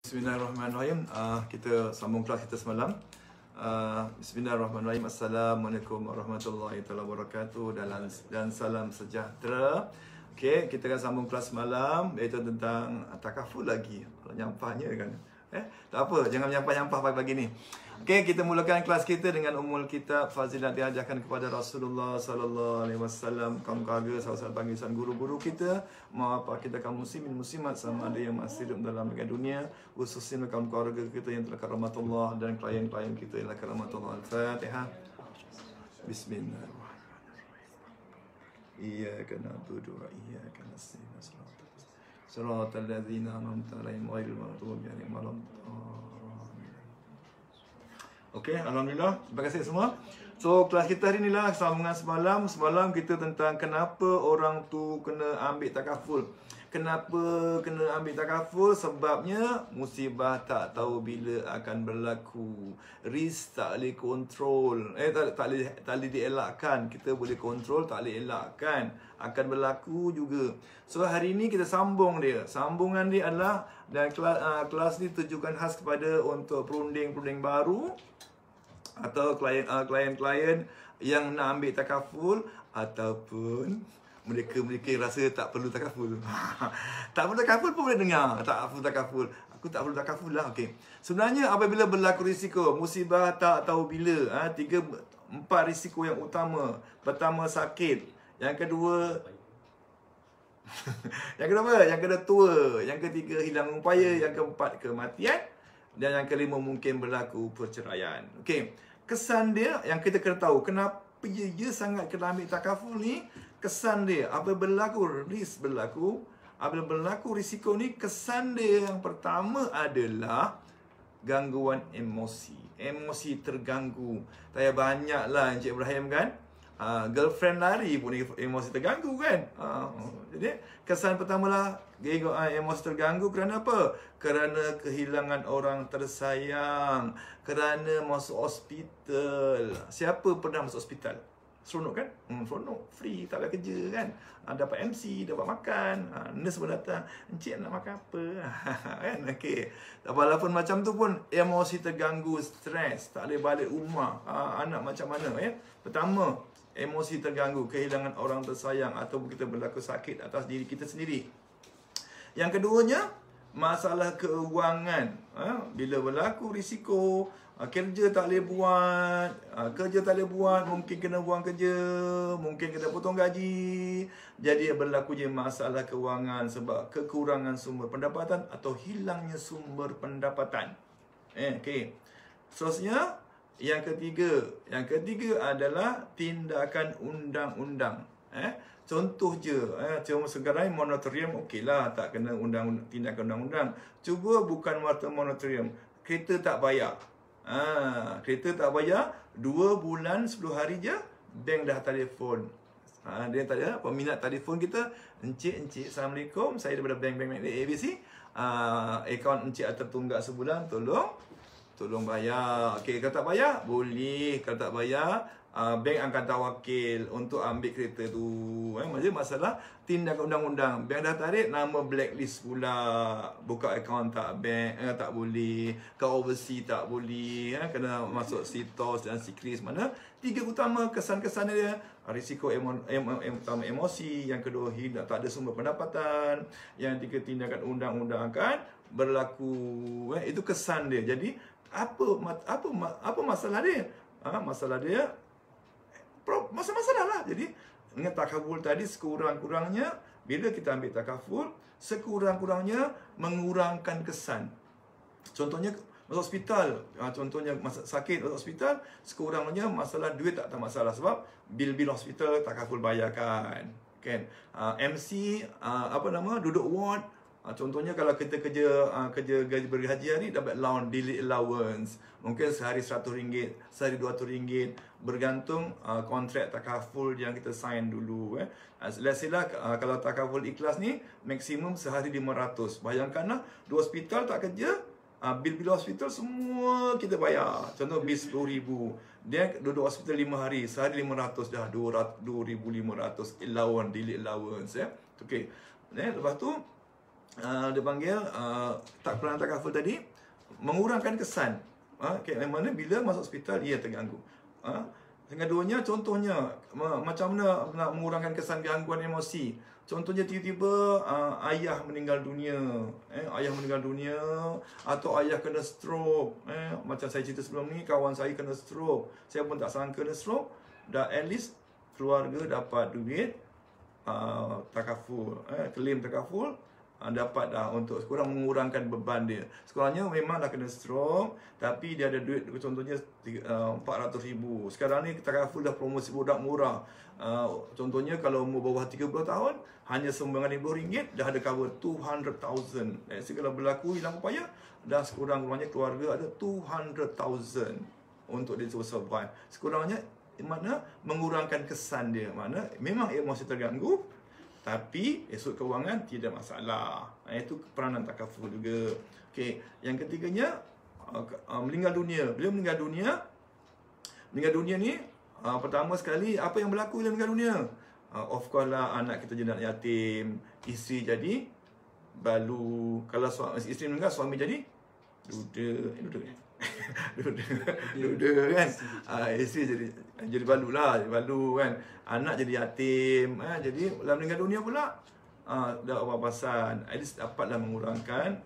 Bismillahirrahmanirrahim. Kita sambung kelas kita semalam. Bismillahirrahmanirrahim. Assalamualaikum warahmatullahi wabarakatuh dan salam sejahtera. Okey, kita akan sambung kelas semalam iaitu tentang takaful lagi. Nyampahnya kan. Tak apa, jangan nyampah-nyampah pagi-pagi ni. Okey, kita mulakan kelas kita dengan umul kitab fazilat diajarkan kepada Rasulullah sallallahu alaihi wasallam, kaum keluarga, sahabat panggilan guru-guru kita, apa kita kaum muslimin muslimat sama ada yang masih hidup dalam dunia, khususnya kaum keluarga kita yang telah rahmatullah dan klien-klien kita yang telah rahmatullah. Al-Fatihah. Bismillahirrahmanirrahim. Iyyaka na'budu wa iyyaka nasta'in. Shiratal ladzina an'amta 'alaihim ghairil maghdubi 'alaihim waladdallin. Okey, alhamdulillah. Terima kasih semua. So, kelas kita hari inilah sambungan semalam. Semalam kita tentang kenapa orang tu kena ambil takaful. Kenapa kena ambil takaful? Sebabnya musibah tak tahu bila akan berlaku. Risk tak boleh kontrol. Tak boleh dielakkan. Kita boleh kontrol, tak boleh elakkan. Akan berlaku juga. So, hari ini kita sambung dia. Sambungan dia adalah, dan kelas ni tujukan khas kepada untuk perunding-perunding baru atau klien-klien yang nak ambil takaful, ataupun mereka yang rasa tak perlu takaful. Tak perlu takaful pun boleh dengar. Tak perlu takaful. Aku tak perlu takaful lah. Okey. Sebenarnya apabila berlaku risiko, musibah tak tahu bila. 4 risiko yang utama. Pertama, sakit. Yang kedua yang kedua tua. Yang ketiga, hilang upaya. Yang keempat, kematian. Dan yang kelima, mungkin berlaku perceraian. Okey. Kesan dia yang kita kena tahu. Kenapa dia sangat kena ambil takaful ni? Kesan dia, apabila berlaku risk berlaku, apabila berlaku risiko ni, kesan dia yang pertama adalah gangguan emosi. Emosi terganggu. Saya banyaklah Encik Ibrahim kan, girlfriend lari pun emosi terganggu kan. Jadi kesan pertama lah emosi terganggu. Kerana apa? Kerana kehilangan orang tersayang, kerana masuk hospital. Siapa pernah masuk hospital? Seronok kan? Seronok, free, tak payah kerja kan. Dapat MC, dapat makan. Nurse pun datang, encik nak makan apa? Kan? Okey. Walaupun macam tu pun emosi terganggu, stres, tak boleh balik rumah. Anak macam mana ya? Pertama, emosi terganggu, kehilangan orang tersayang, atau kita berlaku sakit atas diri kita sendiri. Yang keduanya, masalah keuangan. Bila berlaku risiko, kerja tak boleh buat, mungkin kena buang kerja, mungkin kena potong gaji. Jadi berlaku je masalah keuangan sebab kekurangan sumber pendapatan atau hilangnya sumber pendapatan. Okey. Seterusnya, yang ketiga adalah tindakan undang-undang. Contoh je, cuma sekarang moratorium okeylah, tak kena tindakan undang-undang. Cuba bukan moratorium, kereta tak bayar. Kereta tak bayar 2 bulan 10 hari je, bank dah telefon. Dia tak ada peminat telefon kita, encik, Assalamualaikum, saya daripada bank ABC, akaun encik tertunggak sebulan, tolong bayar. Okey, kalau tak bayar, boleh. Kalau tak bayar, bank akan tawakil untuk ambil kereta tu. Masalah tindakan undang-undang. Bank dah tarik, nama blacklist pula. Buka akaun tak bank, tak boleh. Kau overseas tak boleh. Kena masuk CTOS dan Sikris. Mana? 3 utama kesan-kesan dia. Risiko utama emosi. Yang kedua, tak ada sumber pendapatan. Yang tiga, tindakan undang-undang akan berlaku. Itu kesan dia. Jadi, apa masalah dia? Masalah dia masalah lah. Jadi dengan takaful tadi, sekurang-kurangnya bila kita ambil takaful, sekurang-kurangnya mengurangkan kesan. Contohnya masuk hospital, contohnya sakit masuk hospital, sekurang-kurangnya masalah duit tak masalah sebab bil-bil hospital takaful bayarkan. Kan? MC duduk ward. Contohnya kalau kita kerja bergaji hari, dapat daily allowance. Mungkin sehari RM100, sehari RM200, bergantung kontrak takaful yang kita sign dulu. Let's say lah, kalau takaful ikhlas ni, maksimum sehari RM500. Bayangkanlah, 2 hospital tak kerja, bil-bil hospital semua kita bayar. Contoh bil RM10,000. Dia duduk hospital 5 hari, sehari RM500 dah, RM2,500 allowance, daily allowance. Okay. Lepas tu, dia panggil peranan takaful tadi mengurangkan kesan. Yang mana bila masuk hospital ia terganggu. Dengan duanya, contohnya macam mana nak mengurangkan kesan gangguan emosi. Contohnya tiba-tiba ayah meninggal dunia, ayah meninggal dunia, atau ayah kena stroke. Macam saya cerita sebelum ni, kawan saya kena stroke. Saya pun tak sangka kena stroke. Dah at least keluarga dapat duit takaful, claim takaful. Dapat dah untuk sekurang mengurangkan beban dia. Sekurangnya memang dah kena stroke, tapi dia ada duit contohnya 400,000. Sekarang ni takaful dah promosi produk murah. Contohnya kalau umur bawah 30 tahun hanya sumbangan RM50 dah ada cover 200,000. Segala berlaku hilang upaya dah sekurang-kurangnya keluarga ada 200,000 untuk dia survive. Sekurangnya mana mengurangkan kesan dia, mana memang emosi terganggu tapi esok kewangan tidak masalah. Itu peranan takaful juga. Okey, yang ketiganya meninggal dunia. Bila meninggal dunia ni pertama sekali apa yang berlaku bila meninggal dunia? Of course lah anak kita jadi anak yatim, isteri jadi balu. Kalau isteri meninggal, suami jadi duda kan. Isteri jadi balu lah, kan. Anak jadi yatim, jadi dalam meninggal dunia pula dah apa-apasan. At least dapatlah mengurangkan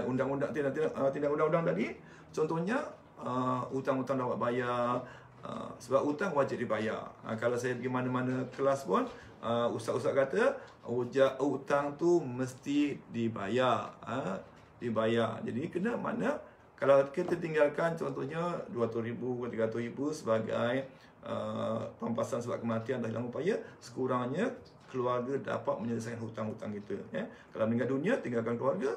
undang-undang tindak undang-undang tadi. Contohnya hutang-hutang dapat bayar. Sebab hutang wajib dibayar. Kalau saya pergi mana-mana kelas pun ustaz-ustaz kata hutang tu mesti dibayar. Dibayar. Jadi kena mana kalau kita tinggalkan contohnya 200,000 ke 300,000 sebagai pampasan sebab kematian dah hilang upaya, sekurangnya keluarga dapat menyelesaikan hutang-hutang kita. Kalau meninggal dunia, tinggalkan keluarga,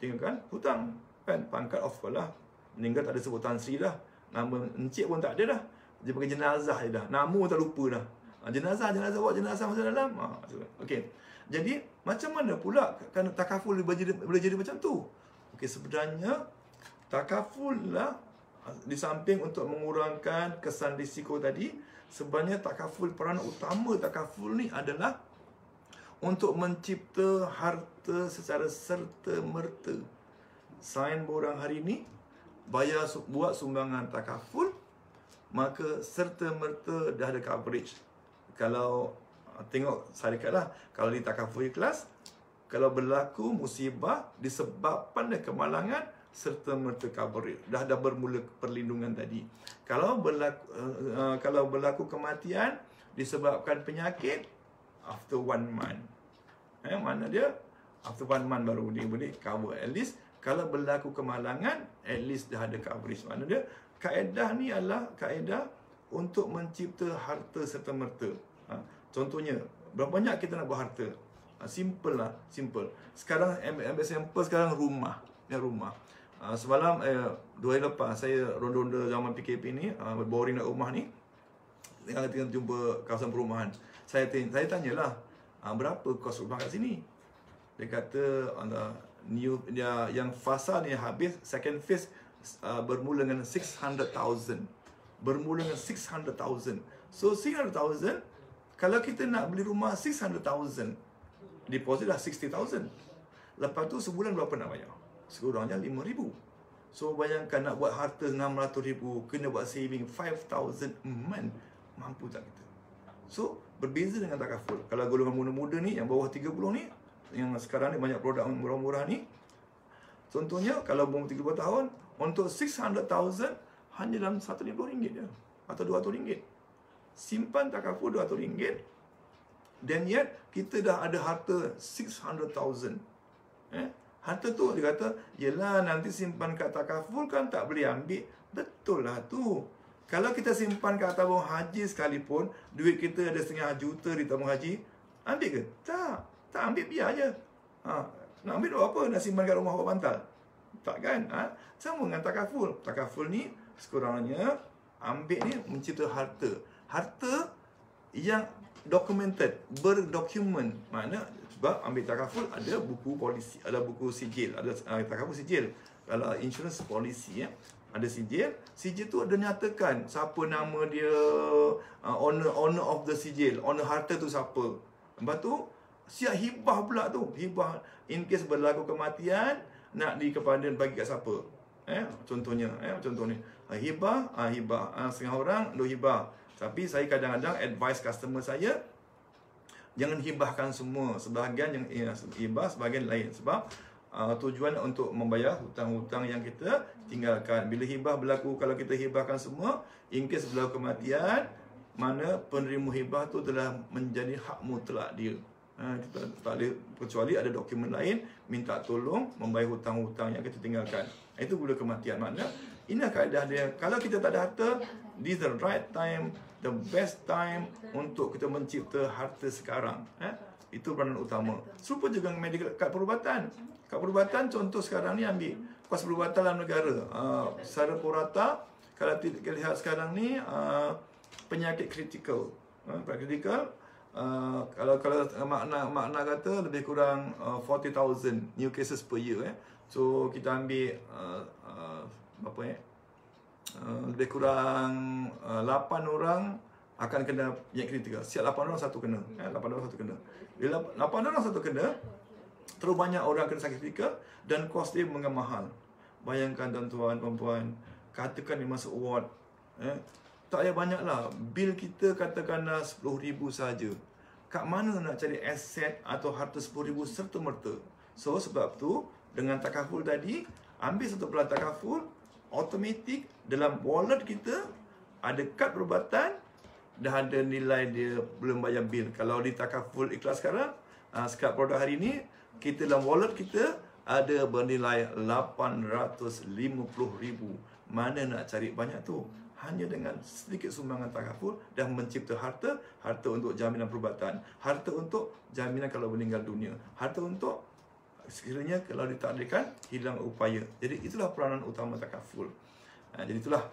tinggalkan hutang. Kan pangkat of course lah. Meninggal tak ada sebutan Sri dah. Nama encik pun tak ada dah. Dia pakai jenazah je dah. Nama tak lupa dah. Jenazah bawa jenazah masuk dalam. Okey. Jadi macam mana pula kan takaful boleh jadi macam tu? Okey, sebenarnya takaful lah di samping untuk mengurangkan kesan risiko tadi, sebenarnya takaful, peranan utama takaful ni adalah untuk mencipta harta secara serta-merta. Sains borang hari ni buat sumbangan takaful, maka serta-merta dah ada coverage. Kalau tengok syarikat lah, kalau di takaful ikhlas, kalau berlaku musibah disebabkan oleh kemalangan, serta-merta coverage. Dah bermula perlindungan tadi. Kalau berlaku kematian disebabkan penyakit, after 1 month. Mana dia? After 1 month baru dia boleh cover. At least kalau berlaku kemalangan, at least dah ada coverage. Mana dia? Kaedah ni adalah kaedah untuk mencipta harta serta-merta. Contohnya, berapa banyak kita nak buat harta? Simple lah, simple. Sekarang ambil sampel sekarang rumah. Semalam 2 hari lepas saya ronda-ronda zaman PKP ni, boring nak rumah ni, tengah jumpa kawasan perumahan. Saya tanyalah, berapa kos rumah kat sini? Dia kata yang fasa ni habis, second phase bermula dengan 600,000. Bermula dengan 600,000. So 600,000, kalau kita nak beli rumah 600,000, deposit dah 60,000. Lepas tu sebulan berapa nak bayar? Sekurangnya 5,000. So bayangkan nak buat harta 600,000, kena buat saving 5,000 a month. Mampu tak kita? So berbeza dengan takaful. Kalau golongan muda-muda ni, yang bawah 30 ni, yang sekarang ni banyak produk murah-murah ni, contohnya kalau umur 30 tahun, untuk 600,000 hanya dalam RM150 je, atau RM200. Simpan takaful RM200, dan yet kita dah ada harta 600,000. Harta tu dia kata, yelah nanti simpan kat takaful kan tak boleh ambil. Betul lah tu. Kalau kita simpan kat tabung haji sekalipun, duit kita ada RM500,000 di tabung haji, ambil ke? Tak ambil, biar je. Nak ambil apa? Nak simpan kat rumah bawah bantal? Tak kan? Sama dengan takaful. Takaful ni sekurangnya ambil ni mencipta harta. Harta yang documented, berdokumen. Mana sebab ambil takaful ada buku polisi, ada buku sijil, ada takaful sijil. Kalau insurance polisi ada sijil. Sijil tu ada nyatakan siapa nama dia, owner of the sijil, owner harta tu siapa. Lepas tu Siap hibah pula tu. Hibah in case berlaku kematian, nak kepada bagi kat siapa? Contohnya, contoh ni. Hibah, setengah orang duk hibah. Tapi saya kadang-kadang advise customer saya, jangan hibahkan semua. Sebahagian yang hibah, sebahagian lain. Sebab tujuan untuk membayar hutang-hutang yang kita tinggalkan. Bila hibah berlaku, kalau kita hibahkan semua, in case berlaku kematian, mana penerima hibah tu telah menjadi hak mutlak dia. Kita tak boleh, kecuali ada dokumen lain minta tolong membayar hutang-hutang yang kita tinggalkan. Itu bila kematian. Makna inilah kaedah dia. Kalau kita tak ada harta, this the right time, the best time untuk kita mencipta harta sekarang. Itu peranan utama. Serupa juga dengan medical kad perubatan. Kad perubatan contoh sekarang ni ambil kos perubatan dalam negara. Secara purata, kalau kita lihat sekarang ni penyakit kritikal. Kritikal, kalau makna kata lebih kurang 40,000 new cases per year. So kita ambil lebih kurang 8 orang akan kena penyakit kritikal. Siap 8 orang satu kena. 8 orang satu kena. Bila 8 orang satu kena, terlalu banyak orang kena sakit kritikal dan kos dia mahal. Bayangkan tuan-tuan, puan-puan, katakan dia masuk ward, tak payah banyaklah. Bil kita katakanlah 10,000 saja. Kat mana nak cari aset atau harta 10,000 serta-merta? So sebab tu dengan takaful tadi, ambil satu pelan takaful, automatik dalam wallet kita ada kad perubatan, dah ada nilai dia belum bayar bil. Kalau di takaful ikhlas sekarang, kad produk hari ni, kita dalam wallet kita ada bernilai 850,000. Mana nak cari banyak tu? Hanya dengan sedikit sumbangan takaful dah mencipta harta untuk jaminan perubatan, harta untuk jaminan kalau meninggal dunia, harta untuk sekiranya kalau ditakdirkan hilang upaya. Jadi itulah peranan utama takaful. Jadi itulah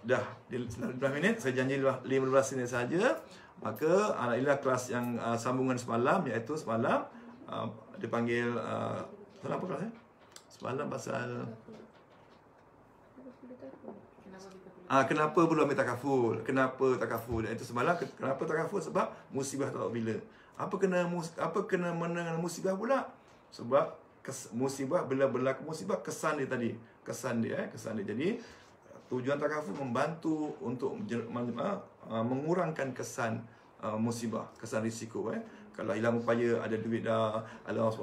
dah 15 minit, saya janji 15 minit saja. Maka inilah kelas yang sambungan semalam, iaitu semalam dipanggil apa kelasnya? Semalam pasal kenapa perlu ambil takaful? Kenapa takaful? Itu semalam kenapa takaful? Sebab musibah tak tahu bila. Apa kena dengan musibah pula? Sebab musibah, bila berlaku musibah, kesan dia tadi. Kesan dia. Jadi tujuan takaful membantu untuk mengurangkan kesan musibah, kesan risiko. Kalau hilang upaya, ada duit dah. Kalau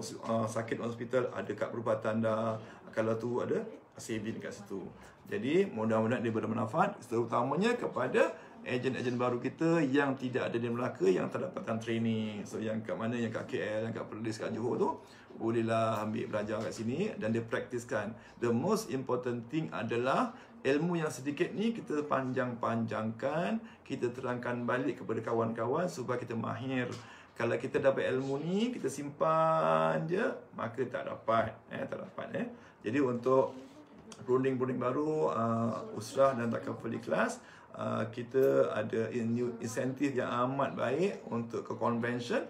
sakit hospital, ada kad perubatan dah. Kalau tu ada saving kat situ. Jadi mudah-mudahan dia bermanfaat, terutamanya kepada ejen-ejen baru kita yang tidak ada di Melaka, yang tak dapatkan training. So yang kat mana, yang kat KL, yang kat Perlis, kat Johor tu, bolehlah ambil belajar kat sini dan dia praktiskan. The most important thing adalah ilmu yang sedikit ni kita panjang-panjangkan, kita terangkan balik kepada kawan-kawan supaya kita mahir. Kalau kita dapat ilmu ni, kita simpan je, maka tak dapat. Jadi untuk perunding-perunding baru, Usrah dan Takaful Ikhlas, kita ada insentif yang amat baik untuk ke convention,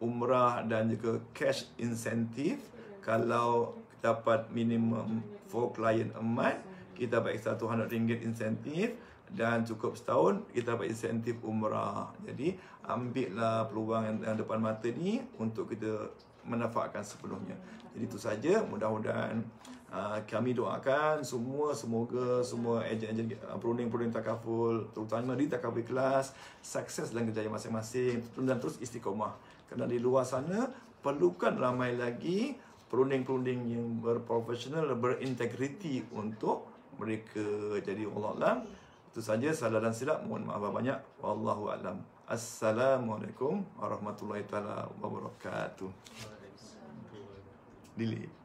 umrah dan juga cash insentif. Kalau dapat minimum 4 client a month, kita dapat extra RM200 insentif, dan cukup setahun kita dapat insentif umrah. Jadi ambillah peluang yang depan mata ni untuk kita manfaatkan sepenuhnya. Jadi itu saja, mudah-mudahan kami doakan semoga semua ejen-ejen perunding takaful, terutama di takaful kelas, sukses dalam kerjaya masing-masing dan terus istiqomah. Kerana di luar sana perlukan ramai lagi perunding-perunding yang berprofesional, berintegriti untuk mereka. Jadi wallahualam. Itu saja, salah dan silap mohon maaf banyak. Wallahu a'lam. Assalamualaikum warahmatullahi taala wabarakatuh. Delete.